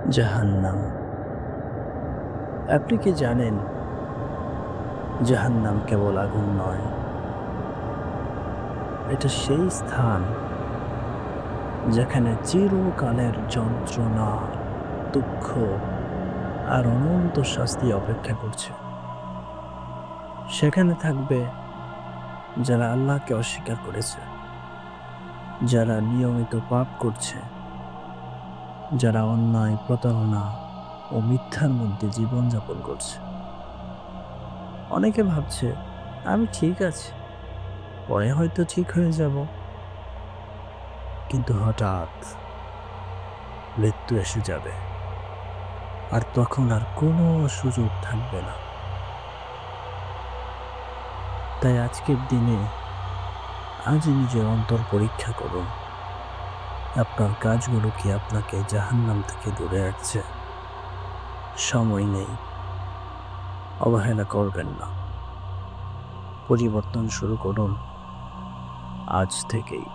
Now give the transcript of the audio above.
জাহান্নাম। আপনি কি জানেন জাহান্নাম কেবল আগুন নয়, এটা সেই স্থান যেখানে চিরকালের যন্ত্রণা, দুঃখ আর অনন্ত শাস্তি অপেক্ষা করছে। সেখানে থাকবে যারা আল্লাহকে অস্বীকার করেছে, যারা নিয়মিত পাপ করছে, যারা অন্যায়, প্রতারণা ও মিথ্যার মধ্যে জীবনযাপন করছে। অনেকে ভাবছে আমি ঠিক আছি, পরে হয়তো ঠিক হয়ে যাব। কিন্তু হঠাৎ মৃত্যু এসে যাবে, আর তখন আর কোনো সুযোগ থাকবে না। তাই আজকের দিনে আজই নিজের অন্তর পরীক্ষা করুন। আপনার কাজগুলো কি আপনাকে জাহান্নাম থেকে দূরে রাখছে? সময় নেই, অবহেলা করবেন না। পরিবর্তন শুরু করুন আজ থেকেই।